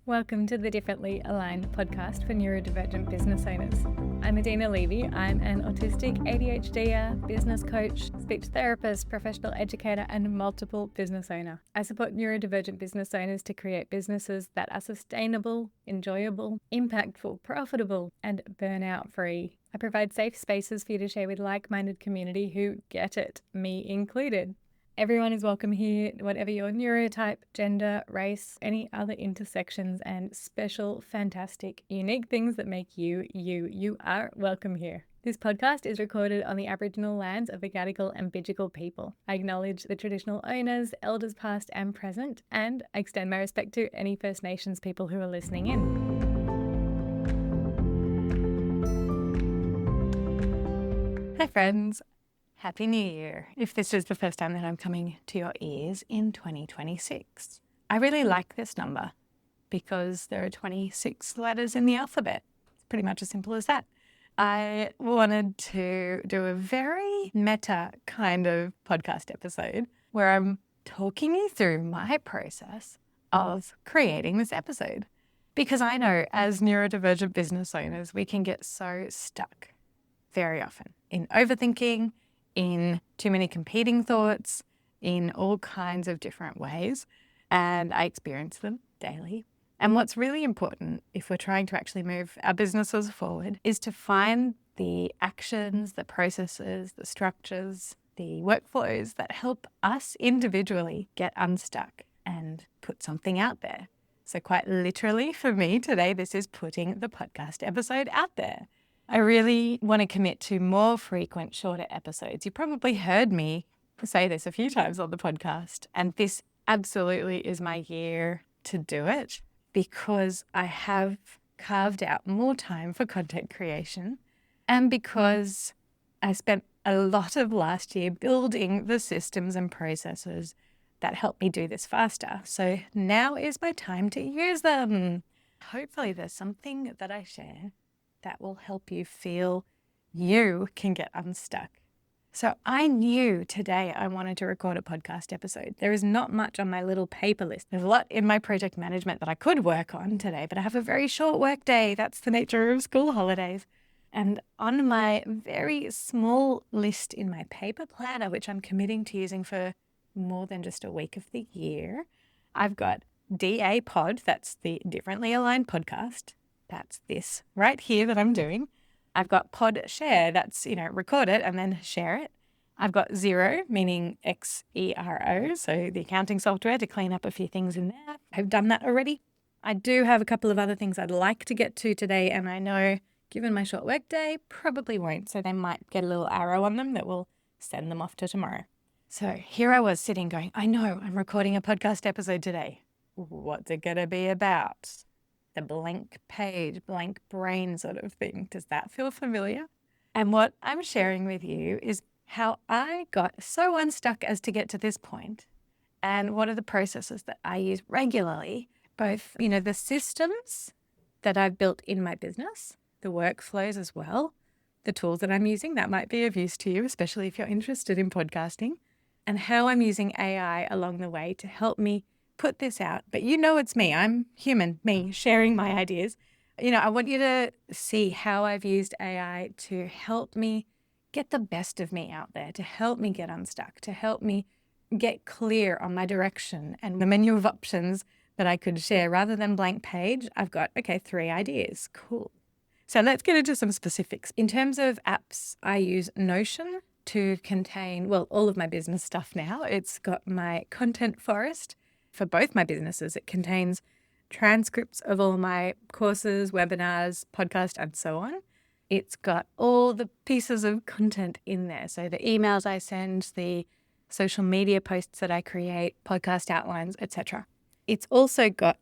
Welcome to the Differently Aligned podcast for neurodivergent business owners. I'm Adina Levy. I'm an autistic ADHDer, business coach, speech therapist, professional educator, and multiple business owner. I support neurodivergent business owners to create businesses that are sustainable, enjoyable, impactful, profitable, and burnout free. I provide safe spaces for you to share with like-minded community who get it, me included. Everyone is welcome here, whatever your neurotype, gender, race, any other intersections, and special, fantastic, unique things that make you, you are welcome here. This podcast is recorded on the Aboriginal lands of the Gadigal and Bidjigal people. I acknowledge the traditional owners, elders past and present, and I extend my respect to any First Nations people who are listening in. Hi friends. Happy New Year, if this is the first time that I'm coming to your ears in 2026. I really like this number because there are 26 letters in the alphabet. It's pretty much as simple as that. I wanted to do a very meta kind of podcast episode where I'm talking you through my process of creating this episode. Because I know as neurodivergent business owners, we can get so stuck very often in overthinking, in too many competing thoughts, in all kinds of different ways. And I experience them daily. And what's really important if we're trying to actually move our businesses forward is to find the actions, the processes, the structures, the workflows that help us individually get unstuck and put something out there. So quite literally for me today, this is putting the podcast episode out there. I really want to commit to more frequent, shorter episodes. You probably heard me say this a few times on the podcast, and this absolutely is my year to do it because I have carved out more time for content creation and because I spent a lot of last year building the systems and processes that help me do this faster. So now is my time to use them. Hopefully there's something that I share that will help you feel you can get unstuck. So I knew today I wanted to record a podcast episode. There is not much on my little paper list. There's a lot in my project management that I could work on today, but I have a very short work day. That's the nature of school holidays. And on my very small list in my paper planner, which I'm committing to using for more than just a week of the year, I've got DA Pod, that's the Differently Aligned podcast. That's this right here that I'm doing. I've got pod share, that's, record it and then share it. I've got Xero, meaning Xero, so the accounting software to clean up a few things in there. I've done that already. I do have a couple of other things I'd like to get to today, and I know, given my short work day, probably won't, so they might get a little arrow on them that will send them off to tomorrow. So here I was sitting going, I know I'm recording a podcast episode today. What's it going to be about? The blank page, blank brain sort of thing. Does that feel familiar? And what I'm sharing with you is how I got so unstuck as to get to this point, and what are the processes that I use regularly, both, the systems that I've built in my business, the workflows as well, the tools that I'm using that might be of use to you, especially if you're interested in podcasting, and how I'm using AI along the way to help me put this out. But it's me. I'm human, me sharing my ideas. I want you to see how I've used AI to help me get the best of me out there, to help me get unstuck, to help me get clear on my direction and the menu of options that I could share. Rather than blank page, I've got, 3 ideas. Cool. So let's get into some specifics. In terms of apps, I use Notion to contain, all of my business stuff now. It's got my content forest. For both my businesses, it contains transcripts of all my courses, webinars, podcasts, and so on. It's got all the pieces of content in there. So the emails I send, the social media posts that I create, podcast outlines, etc. It's also got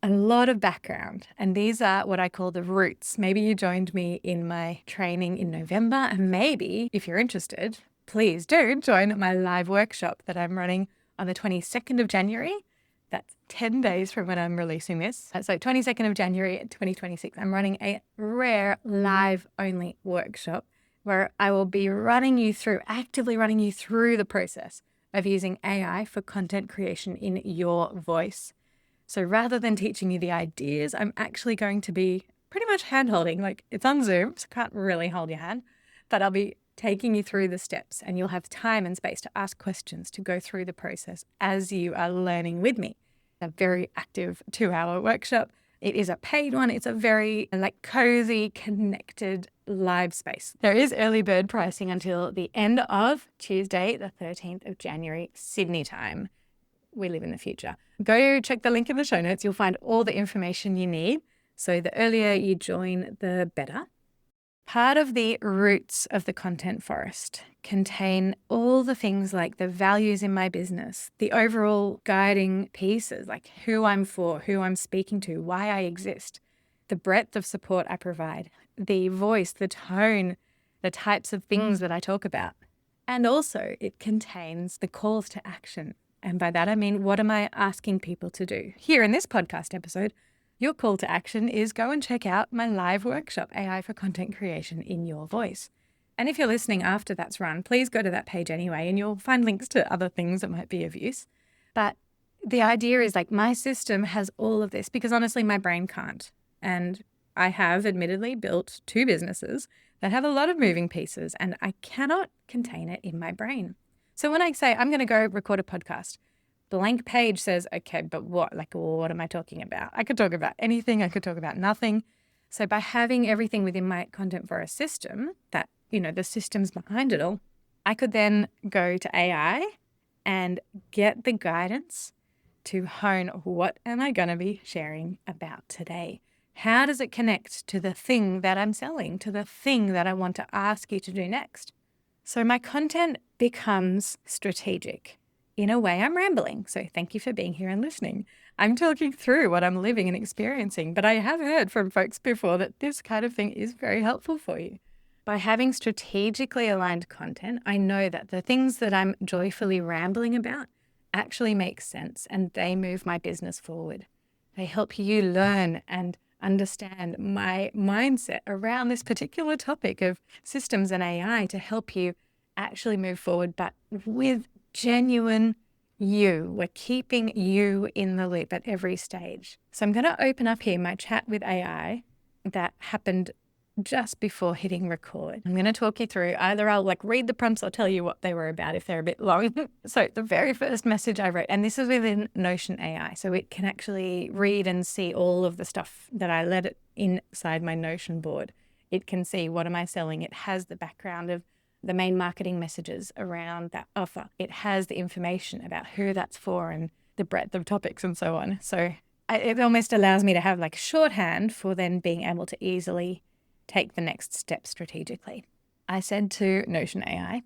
a lot of background, and these are what I call the roots. Maybe you joined me in my training in November, and maybe if you're interested, please do join my live workshop that I'm running on the 22nd of January. That's 10 days from when I'm releasing this. So 22nd of January 2026, I'm running a rare live-only workshop where I will be actively running you through the process of using AI for content creation in your voice. So rather than teaching you the ideas, I'm actually going to be pretty much hand-holding. Like, it's on Zoom, so I can't really hold your hand, but I'll be taking you through the steps, and you'll have time and space to ask questions, to go through the process as you are learning with me. A very active 2-hour workshop. It is a paid one. It's a very cozy, connected live space. There is early bird pricing until the end of Tuesday, the 13th of January, Sydney time. We live in the future. Go check the link in the show notes. You'll find all the information you need. So the earlier you join, the better. Part of the roots of the content forest contain all the things like the values in my business, the overall guiding pieces, like who I'm for, who I'm speaking to, why I exist, the breadth of support I provide, the voice, the tone, the types of things that I talk about. And also it contains the calls to action. And by that, I mean, what am I asking people to do? Here in this podcast episode, your call to action is go and check out my live workshop, AI for Content Creation in Your Voice. And if you're listening after that's run, please go to that page anyway, and you'll find links to other things that might be of use. But the idea is my system has all of this because honestly, my brain can't. And I have admittedly built 2 businesses that have a lot of moving pieces, and I cannot contain it in my brain. So when I say I'm going to go record a podcast, blank page says, okay, but what? What am I talking about? I could talk about anything. I could talk about nothing. So by having everything within my content forest system, that, the systems behind it all, I could then go to AI and get the guidance to hone what am I going to be sharing about today? How does it connect to the thing that I'm selling, to the thing that I want to ask you to do next? So my content becomes strategic. In a way, I'm rambling, so thank you for being here and listening. I'm talking through what I'm living and experiencing, but I have heard from folks before that this kind of thing is very helpful for you. By having strategically aligned content, I know that the things that I'm joyfully rambling about actually make sense and they move my business forward. They help you learn and understand my mindset around this particular topic of systems and AI to help you actually move forward, but with genuine you. We're keeping you in the loop at every stage. So I'm going to open up here my chat with AI that happened just before hitting record. I'm going to talk you through, either I'll read the prompts or tell you what they were about if they're a bit long. So the very first message I wrote, and this is within Notion AI, so it can actually read and see all of the stuff that I let it inside my Notion board. It can see what am I selling. It has the background of the main marketing messages around that offer. It has the information about who that's for and the breadth of topics and so on. So it almost allows me to have shorthand for then being able to easily take the next step strategically. I said to Notion AI,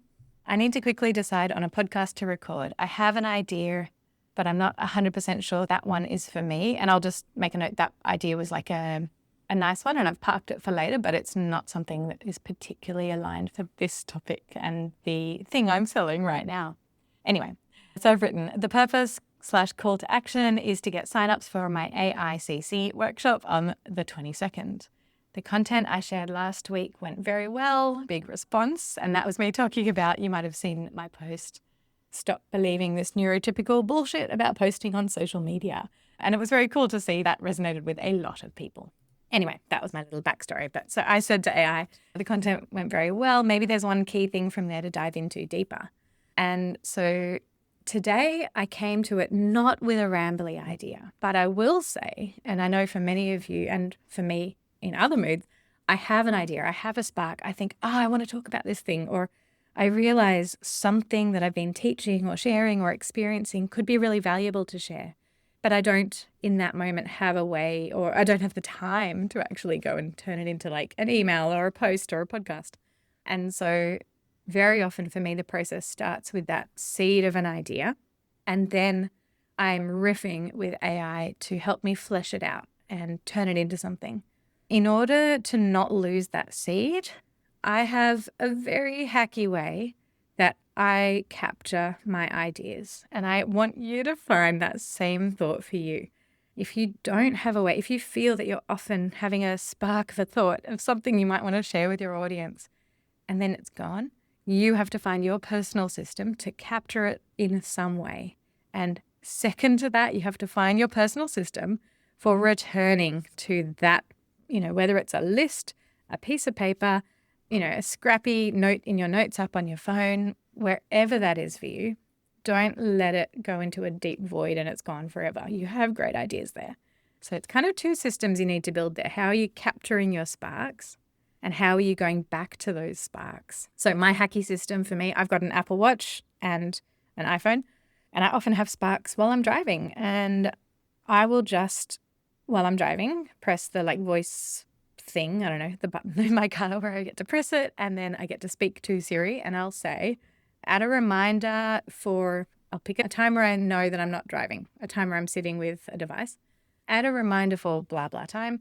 I need to quickly decide on a podcast to record. I have an idea, but I'm not 100% sure that one is for me. And I'll just make a note that idea was a nice one and I've parked it for later, but it's not something that is particularly aligned for this topic and the thing I'm selling right now. Anyway, so I've written the purpose/call to action is to get signups for my AICC workshop on the 22nd. The content I shared last week went very well, big response. And that was me talking about, you might have seen my post, stop believing this neurotypical bullshit about posting on social media. And it was very cool to see that resonated with a lot of people. Anyway, that was my little backstory. But so I said to AI, the content went very well. Maybe there's one key thing from there to dive into deeper. And so today I came to it not with a rambly idea, but I will say, and I know for many of you and for me in other moods, I have an idea, I have a spark. I think, I want to talk about this thing, or I realize something that I've been teaching or sharing or experiencing could be really valuable to share. But I don't in that moment have a way, or I don't have the time to actually go and turn it into an email or a post or a podcast. And so very often for me, the process starts with that seed of an idea. And then I'm riffing with AI to help me flesh it out and turn it into something. In order to not lose that seed, I have a very hacky way that I capture my ideas. And I want you to find that same thought for you. If you don't have a way, if you feel that you're often having a spark of a thought of something you might want to share with your audience, and then it's gone, you have to find your personal system to capture it in some way and second to that, you have to find your personal system for returning to that, whether it's a list, a piece of paper, a scrappy note in your notes app on your phone, wherever that is for you. Don't let it go into a deep void and it's gone forever. You have great ideas there. So it's kind of two systems you need to build there. How are you capturing your sparks and how are you going back to those sparks? So my hacky system for me, I've got an Apple Watch and an iPhone, and I often have sparks while I'm driving. And I will just, while I'm driving, press the voice thing, I don't know, the button in my car where I get to press it, and then I get to speak to Siri, and I'll say, add a reminder I'll pick a time where I know that I'm not driving, a time where I'm sitting with a device, add a reminder for blah, blah time,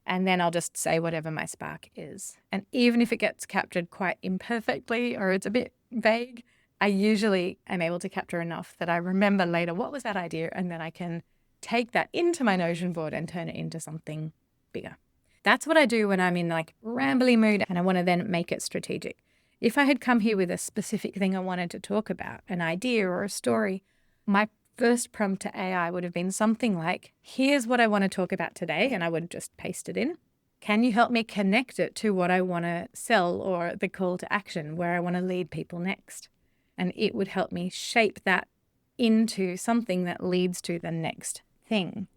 and then I'll just say whatever my spark is. And even if it gets captured quite imperfectly or it's a bit vague, I usually am able to capture enough that I remember later what was that idea, and then I can take that into my Notion board and turn it into something bigger. That's what I do when I'm in rambly mood and I want to then make it strategic. If I had come here with a specific thing I wanted to talk about, an idea or a story, my first prompt to AI would have been something like, here's what I want to talk about today, and I would just paste it in. Can you help me connect it to what I want to sell or the call to action where I want to lead people next? And it would help me shape that into something that leads to the next thing.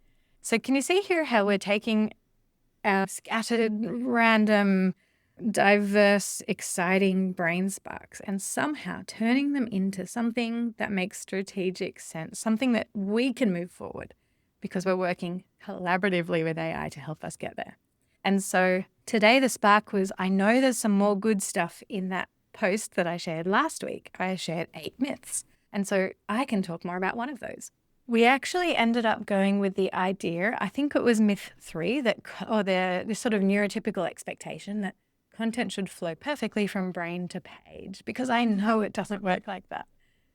So can you see here how we're taking our scattered, random, diverse, exciting brain sparks and somehow turning them into something that makes strategic sense, something that we can move forward because we're working collaboratively with AI to help us get there. And so today the spark was, I know there's some more good stuff in that post that I shared last week. I shared 8 myths. And so I can talk more about one of those. We actually ended up going with the idea, I think it was myth 3, this sort of neurotypical expectation that content should flow perfectly from brain to page, because I know it doesn't work like that.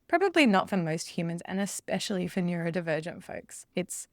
Probably not for most humans, and especially for neurodivergent folks. It's,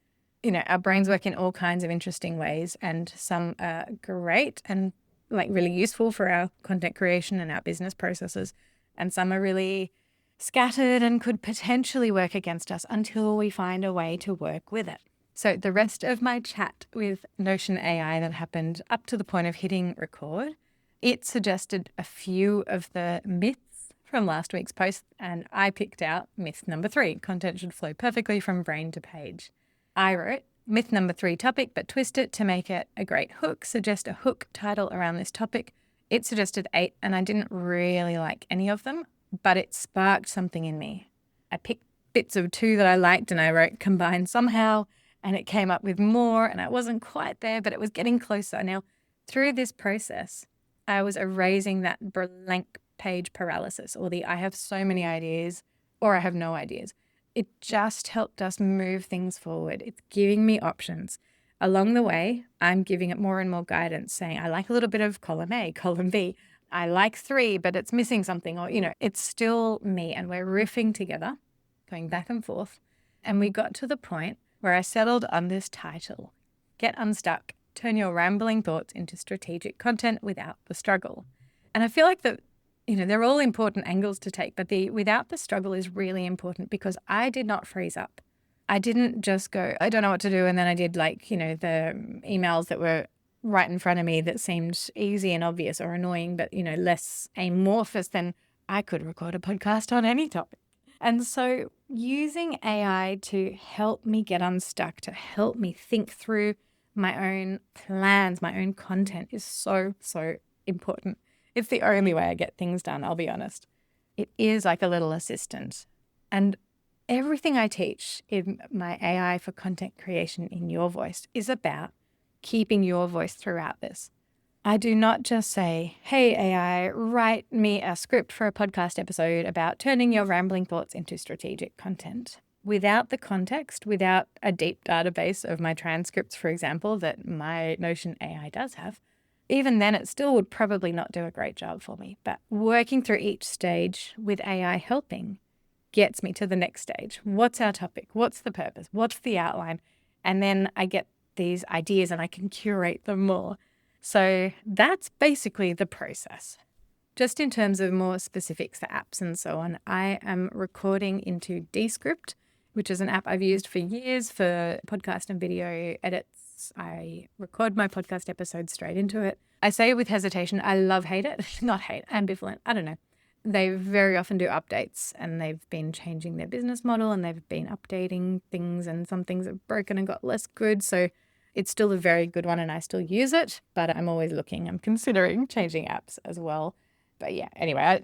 our brains work in all kinds of interesting ways, and some are great and really useful for our content creation and our business processes. And some are really scattered and could potentially work against us until we find a way to work with it. So the rest of my chat with Notion AI that happened up to the point of hitting record, it suggested a few of the myths from last week's post, and I picked out myth number 3, content should flow perfectly from brain to page. I wrote myth number 3 topic, but twist it to make it a great hook, suggest a hook title around this topic. It suggested 8, and I didn't really like any of them, but it sparked something in me. I picked bits of 2 that I liked and I wrote combine somehow, and it came up with more, and I wasn't quite there, but it was getting closer. Now, through this process, I was erasing that blank page paralysis, or the I have so many ideas or I have no ideas. It just helped us move things forward. It's giving me options. Along the way, I'm giving it more and more guidance, saying I like a little bit of column A, column B. I like 3, but it's missing something, or, it's still me, and we're riffing together, going back and forth. And we got to the point where I settled on this title, Get Unstuck, Turn Your Rambling Thoughts into Strategic Content Without the Struggle. And I feel like they're all important angles to take, but the without the struggle is really important because I did not freeze up. I didn't just go, I don't know what to do. And then I did the emails that were right in front of me that seemed easy and obvious or annoying, but, less amorphous than I could record a podcast on any topic. And so using AI to help me get unstuck, to help me think through my own plans, my own content is so, so important. It's the only way I get things done, I'll be honest. It is like a little assistant. And everything I teach in my AI for content creation in your voice is about keeping your voice throughout this. I do not just say, hey, AI, write me a script for a podcast episode about turning your rambling thoughts into strategic content. Without the context, without a deep database of my transcripts, for example, that my Notion AI does have, even then it still would probably not do a great job for me. But working through each stage with AI helping gets me to the next stage. What's our topic? What's the purpose? What's the outline? And then I get these ideas and I can curate them more. So that's basically the process. Just in terms of more specifics for apps and so on, I am recording into Descript. which is an app I've used for years for podcast and video edits. I record my podcast episodes straight into it. I say it with hesitation. I hate it. Not hate, ambivalent. I don't know. They very often do updates, and they've been changing their business model, and they've been updating things, and some things have broken and got less good. So it's still a very good one and I still use it, but I'm always looking. I'm considering changing apps as well. But yeah, anyway,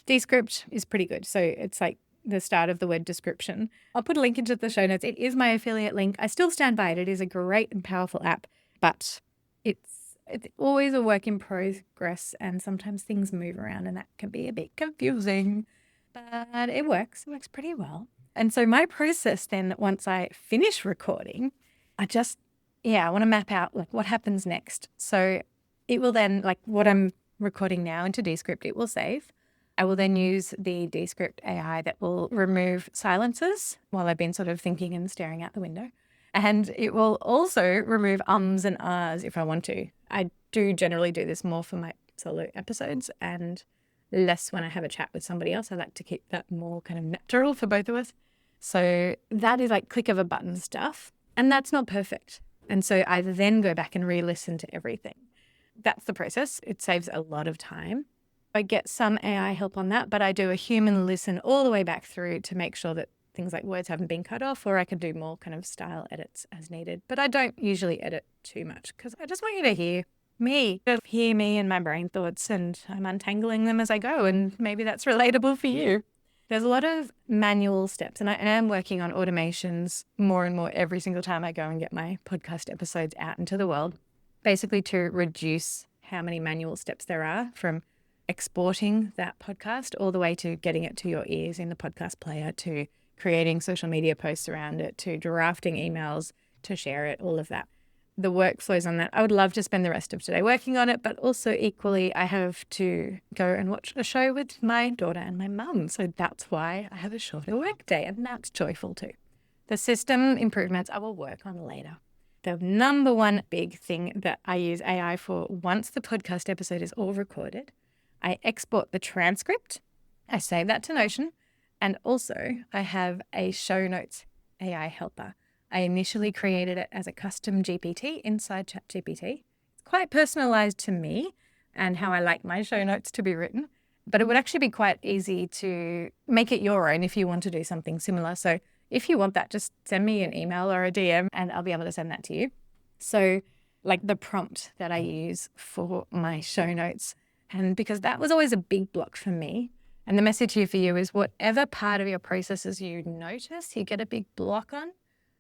Descript is pretty good. So it's like the start of the word description. I'll put a link into the show notes. It is my affiliate link. I still stand by it. It is a great and powerful app, but it's always a work in progress, and sometimes things move around and that can be a bit confusing, but it works. It works pretty well. And so my process then, once I finish recording, I want to map out like what happens next. So it will then, like what I'm recording now into Descript, it will save. I will then use the Descript AI that will remove silences while I've been sort of thinking and staring out the window. And it will also remove ums and ahs if I want to. I do generally do this more for my solo episodes and less when I have a chat with somebody else. I like to keep that more kind of natural for both of us. So that is like click of a button stuff. And that's not perfect. And so I then go back and re-listen to everything. That's the process. It saves a lot of time. I get some AI help on that, but I do a human listen all the way back through to make sure that things like words haven't been cut off, or I can do more kind of style edits as needed. But I don't usually edit too much because I just want you to hear me and my brain thoughts, and I'm untangling them as I go, and maybe that's relatable for you. There's a lot of manual steps, and I am working on automations more and more every single time I go and get my podcast episodes out into the world, basically to reduce how many manual steps there are from exporting that podcast all the way to getting it to your ears in the podcast player, to creating social media posts around it, to drafting emails, to share it, all of that. The workflows on that, I would love to spend the rest of today working on it, but also equally I have to go and watch a show with my daughter and my mum. So that's why I have a shorter work day, and that's joyful too. The system improvements I will work on later. The number one big thing that I use AI for, once the podcast episode is all recorded, I export the transcript, I save that to Notion, and also I have a show notes AI helper. I initially created it as a custom GPT inside ChatGPT. It's quite personalized to me and how I like my show notes to be written, but it would actually be quite easy to make it your own if you want to do something similar. So if you want that, just send me an email or a DM and I'll be able to send that to you. So like the prompt that I use for my show notes, and because that was always a big block for me. And the message here for you is whatever part of your processes you notice you get a big block on,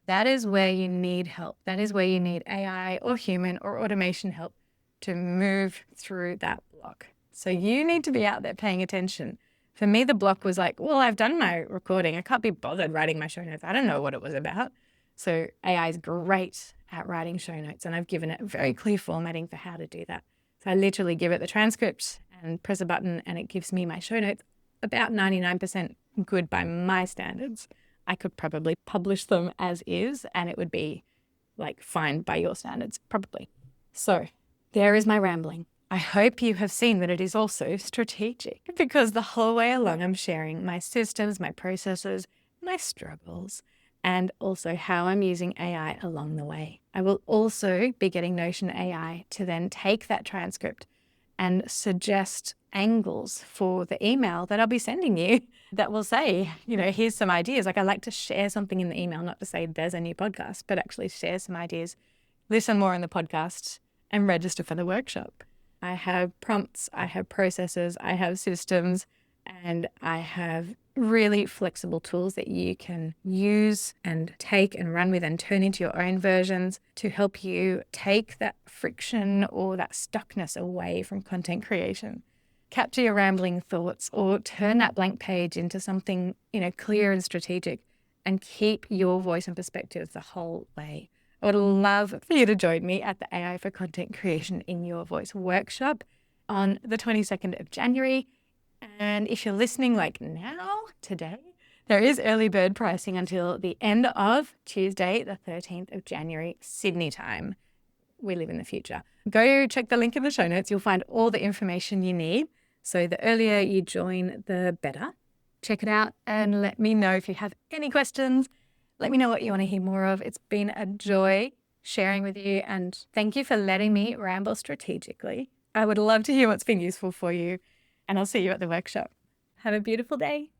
that is where you need help. That is where you need AI or human or automation help to move through that block. So you need to be out there paying attention. For me, the block was like, well, I've done my recording. I can't be bothered writing my show notes. I don't know what it was about. So AI is great at writing show notes, and I've given it very clear formatting for how to do that. So I literally give it the transcript and press a button and it gives me my show notes about 99% good by my standards. I could probably publish them as is and it would be like fine by your standards, probably. So there is my rambling. I hope you have seen that it is also strategic, because the whole way along I'm sharing my systems, my processes, my struggles, and also how I'm using AI along the way. I will also be getting Notion AI to then take that transcript and suggest angles for the email that I'll be sending you that will say, here's some ideas. Like I like to share something in the email, not to say there's a new podcast, but actually share some ideas, listen more in the podcast, and register for the workshop. I have prompts, I have processes, I have systems, and I have really flexible tools that you can use and take and run with and turn into your own versions to help you take that friction or that stuckness away from content creation. Capture your rambling thoughts or turn that blank page into something, clear and strategic, and keep your voice and perspective the whole way. I would love for you to join me at the AI for Content Creation in Your Voice workshop on the 22nd of January. And if you're listening like now, today, there is early bird pricing until the end of Tuesday, the 13th of January, Sydney time. We live in the future. Go check the link in the show notes. You'll find all the information you need. So the earlier you join, the better. Check it out and let me know if you have any questions. Let me know what you want to hear more of. It's been a joy sharing with you, and thank you for letting me ramble strategically. I would love to hear what's been useful for you, and I'll see you at the workshop. Have a beautiful day.